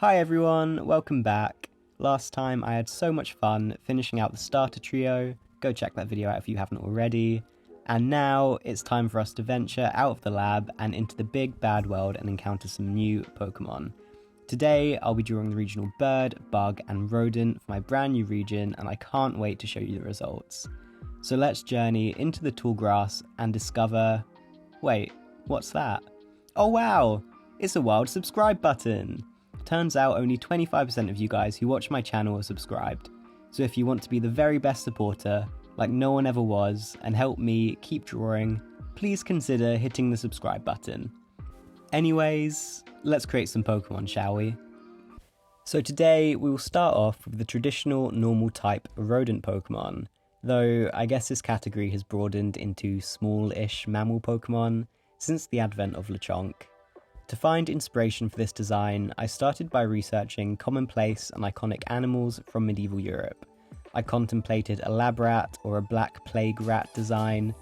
Hi everyone, welcome back. Last time I had so much fun finishing out the starter trio, go check that video out if you haven't already. And now it's time for us to venture out of the lab and into the big bad world and encounter some new Pokemon. Today I'll be drawing the regional bird, bug and rodent for my brand new region and I can't wait to show you the results. So let's journey into the tall grass and discover... Wait, what's that? Oh wow, it's a wild subscribe button! Turns out only 25% of you guys who watch my channel are subscribed, so if you want to be the very best supporter, like no one ever was, and help me keep drawing, please consider hitting the subscribe button. Anyways, let's create some Pokemon, shall we? So today we will start off with the traditional normal type rodent Pokemon, though I guess this category has broadened into small-ish mammal Pokemon since the advent of Lechonk. To find inspiration for this design, I started by researching commonplace and iconic animals from medieval Europe. I contemplated a lab rat or a black plague rat design,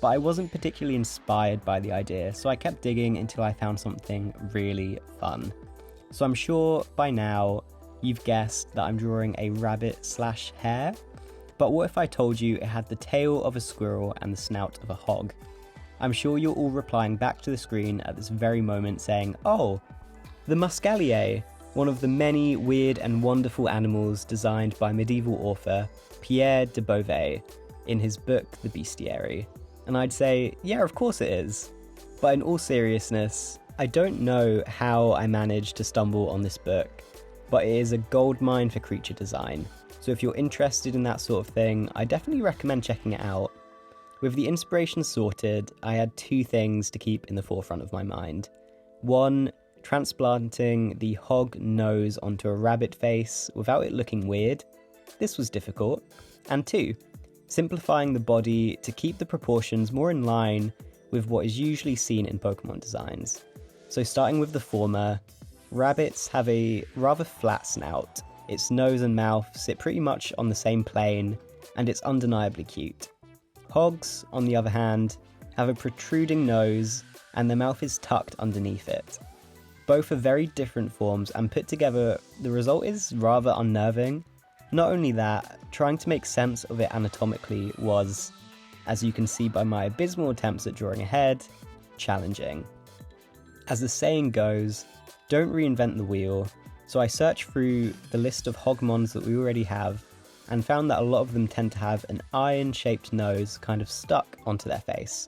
but I wasn't particularly inspired by the idea, so I kept digging until I found something really fun. So I'm sure by now you've guessed that I'm drawing a rabbit/hare, but what if I told you it had the tail of a squirrel and the snout of a hog? I'm sure you're all replying back to the screen at this very moment saying, oh, the Muscalier, one of the many weird and wonderful animals designed by medieval author Pierre de Beauvais in his book The Bestiary. And I'd say, yeah, of course it is. But in all seriousness, I don't know how I managed to stumble on this book, but it is a goldmine for creature design. So if you're interested in that sort of thing, I definitely recommend checking it out. With the inspiration sorted, I had two things to keep in the forefront of my mind. One, transplanting the hog nose onto a rabbit face without it looking weird. This was difficult. And two, simplifying the body to keep the proportions more in line with what is usually seen in Pokemon designs. So starting with the former, rabbits have a rather flat snout. Its nose and mouth sit pretty much on the same plane, and it's undeniably cute. Hogs, on the other hand, have a protruding nose and their mouth is tucked underneath it. Both are very different forms and put together, the result is rather unnerving. Not only that, trying to make sense of it anatomically was, as you can see by my abysmal attempts at drawing a head, challenging. As the saying goes, don't reinvent the wheel, so I searched through the list of Hogmons that we already have and found that a lot of them tend to have an iron-shaped nose kind of stuck onto their face.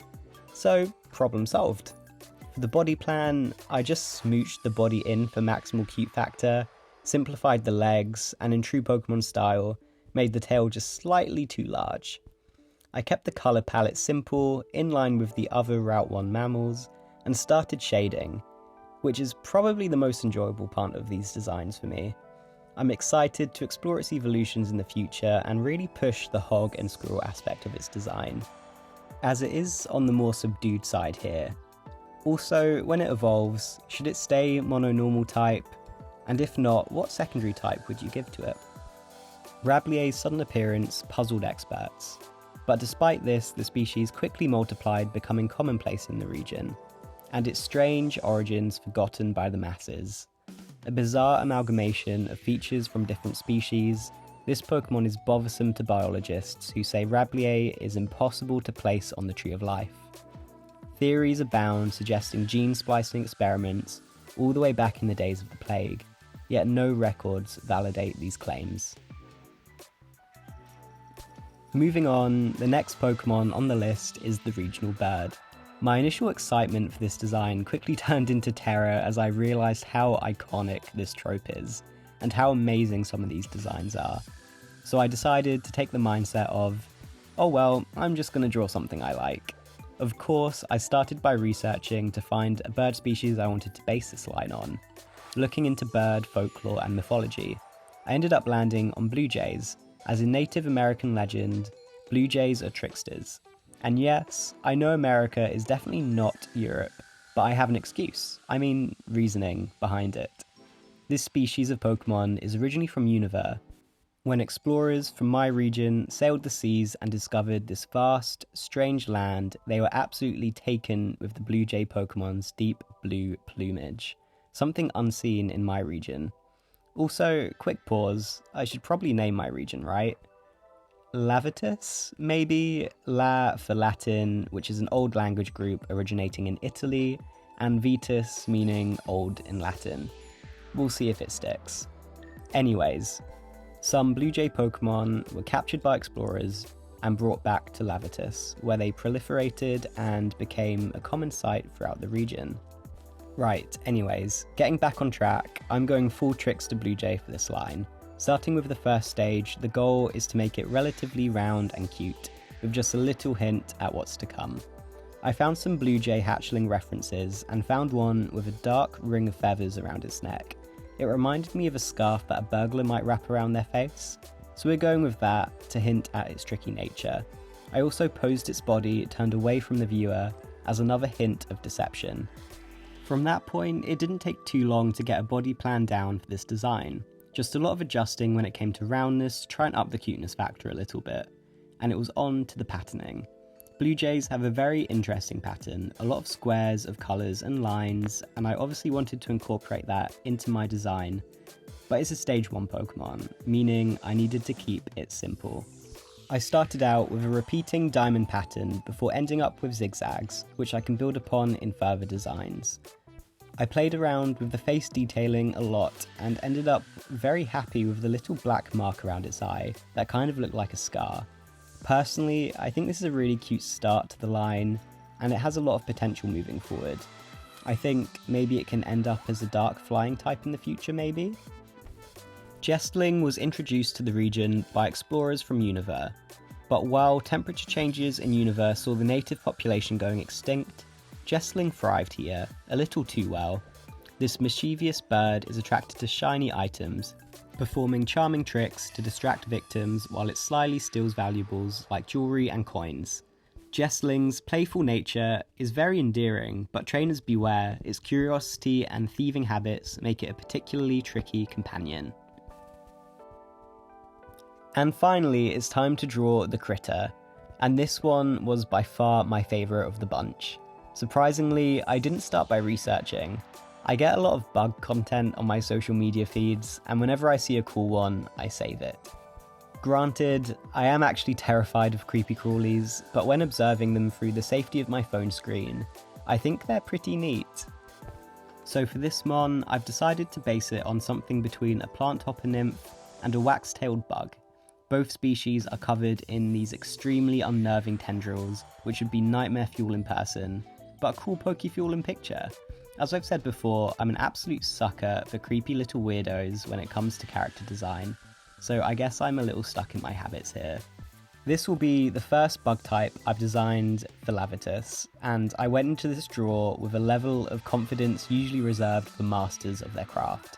So, problem solved. For the body plan, I just smooched the body in for maximal cute factor, simplified the legs, and in true Pokemon style, made the tail just slightly too large. I kept the colour palette simple, in line with the other Route 1 mammals, and started shading, which is probably the most enjoyable part of these designs for me. I'm excited to explore its evolutions in the future and really push the hog and squirrel aspect of its design, as it is on the more subdued side here. Also, when it evolves, should it stay mono-normal type? And if not, what secondary type would you give to it? Rablier's sudden appearance puzzled experts, but despite this, the species quickly multiplied, becoming commonplace in the region, and its strange origins forgotten by the masses. A bizarre amalgamation of features from different species, this Pokemon is bothersome to biologists who say Rablier is impossible to place on the Tree of Life. Theories abound suggesting gene splicing experiments all the way back in the days of the plague, yet no records validate these claims. Moving on, the next Pokemon on the list is the regional bird. My initial excitement for this design quickly turned into terror as I realised how iconic this trope is, and how amazing some of these designs are. So I decided to take the mindset of, oh well, I'm just going to draw something I like. Of course, I started by researching to find a bird species I wanted to base this line on. Looking into bird folklore and mythology, I ended up landing on blue jays, as in Native American legend, blue jays are tricksters. And yes, I know America is definitely not Europe, but I have an excuse, reasoning behind it. This species of Pokemon is originally from Univers. When explorers from my region sailed the seas and discovered this vast, strange land, they were absolutely taken with the blue jay Pokemon's deep blue plumage, something unseen in my region. Also, quick pause, I should probably name my region, right? Lavitus, maybe? La for Latin, which is an old language group originating in Italy, and Vitus meaning old in Latin. We'll see if it sticks. Anyways, some blue jay Pokemon were captured by explorers and brought back to Lavitus, where they proliferated and became a common sight throughout the region. Right, anyways, getting back on track, I'm going full tricks to blue jay for this line. Starting with the first stage, the goal is to make it relatively round and cute, with just a little hint at what's to come. I found some blue jay hatchling references and found one with a dark ring of feathers around its neck. It reminded me of a scarf that a burglar might wrap around their face, so we're going with that to hint at its tricky nature. I also posed its body turned away from the viewer as another hint of deception. From that point, it didn't take too long to get a body plan down for this design. Just a lot of adjusting when it came to roundness to try and up the cuteness factor a little bit, and it was on to the patterning. Blue jays have a very interesting pattern, a lot of squares of colours and lines, and I obviously wanted to incorporate that into my design, but it's a stage 1 Pokemon, meaning I needed to keep it simple. I started out with a repeating diamond pattern before ending up with zigzags, which I can build upon in further designs. I played around with the face detailing a lot and ended up very happy with the little black mark around its eye that kind of looked like a scar. Personally, I think this is a really cute start to the line, and it has a lot of potential moving forward. I think maybe it can end up as a dark flying type in the future, maybe? Jestling was introduced to the region by explorers from Univers, but while temperature changes in Univers saw the native population going extinct, Jestling thrived here, a little too well. This mischievous bird is attracted to shiny items, performing charming tricks to distract victims while it slyly steals valuables like jewellery and coins. Jestling's playful nature is very endearing, but trainers beware, its curiosity and thieving habits make it a particularly tricky companion. And finally, it's time to draw the critter, and this one was by far my favourite of the bunch. Surprisingly, I didn't start by researching. I get a lot of bug content on my social media feeds, and whenever I see a cool one, I save it. Granted, I am actually terrified of creepy crawlies, but when observing them through the safety of my phone screen, I think they're pretty neat. So for this mon, I've decided to base it on something between a plant hopper nymph and a wax-tailed bug. Both species are covered in these extremely unnerving tendrils, which would be nightmare fuel in person, but a cool Poke Fuel in picture. As I've said before, I'm an absolute sucker for creepy little weirdos when it comes to character design, so I guess I'm a little stuck in my habits here. This will be the first bug type I've designed for Lavitus, and I went into this draw with a level of confidence usually reserved for masters of their craft.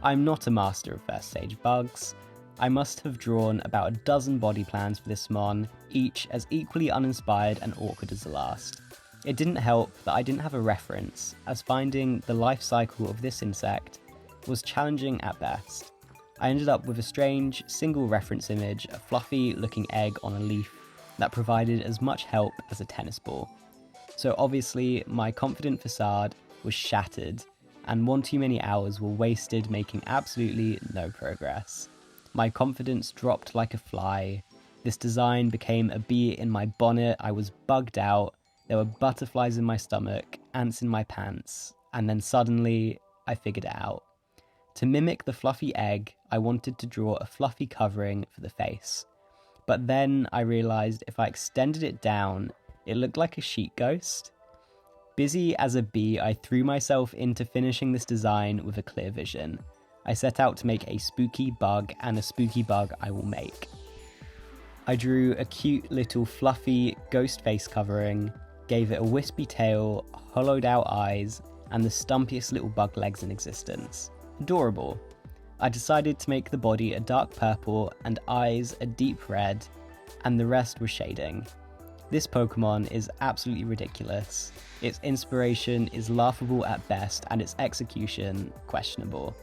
I'm not a master of first stage bugs. I must have drawn about a dozen body plans for this mon, each as equally uninspired and awkward as the last. It didn't help that I didn't have a reference, as finding the life cycle of this insect was challenging at best. I ended up with a strange, single reference image, a fluffy looking egg on a leaf that provided as much help as a tennis ball. So obviously, my confident facade was shattered, and one too many hours were wasted making absolutely no progress. My confidence dropped like a fly. This design became a bee in my bonnet, I was bugged out, there were butterflies in my stomach, ants in my pants, and then suddenly, I figured it out. To mimic the fluffy egg, I wanted to draw a fluffy covering for the face. But then I realised if I extended it down, it looked like a sheet ghost. Busy as a bee, I threw myself into finishing this design with a clear vision. I set out to make a spooky bug, and a spooky bug I will make. I drew a cute little fluffy ghost face covering, gave it a wispy tail, hollowed out eyes, and the stumpiest little bug legs in existence. Adorable. I decided to make the body a dark purple and eyes a deep red, and the rest was shading. This Pokemon is absolutely ridiculous. Its inspiration is laughable at best, and its execution questionable.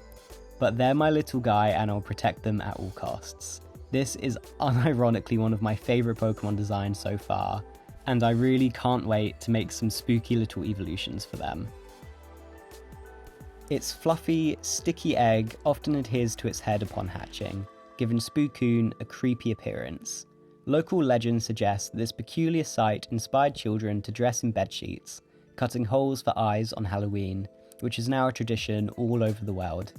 But they're my little guy, and I'll protect them at all costs. This is unironically one of my favourite Pokemon designs so far, and I really can't wait to make some spooky little evolutions for them. Its fluffy, sticky egg often adheres to its head upon hatching, giving Spookoon a creepy appearance. Local legend suggests that this peculiar sight inspired children to dress in bedsheets, cutting holes for eyes on Halloween, which is now a tradition all over the world.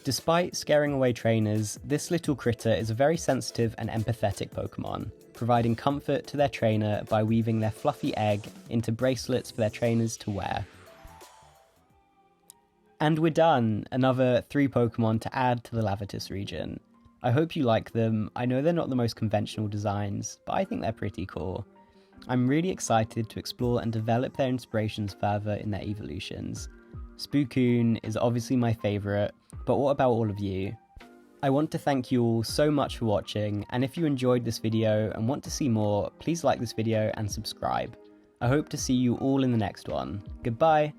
Despite scaring away trainers, this little critter is a very sensitive and empathetic Pokemon, providing comfort to their trainer by weaving their fluffy egg into bracelets for their trainers to wear. And we're done! Another 3 Pokemon to add to the Lavatus region. I hope you like them. I know they're not the most conventional designs, but I think they're pretty cool. I'm really excited to explore and develop their inspirations further in their evolutions. Spookoon is obviously my favourite, but what about all of you? I want to thank you all so much for watching, and if you enjoyed this video and want to see more, please like this video and subscribe. I hope to see you all in the next one. Goodbye!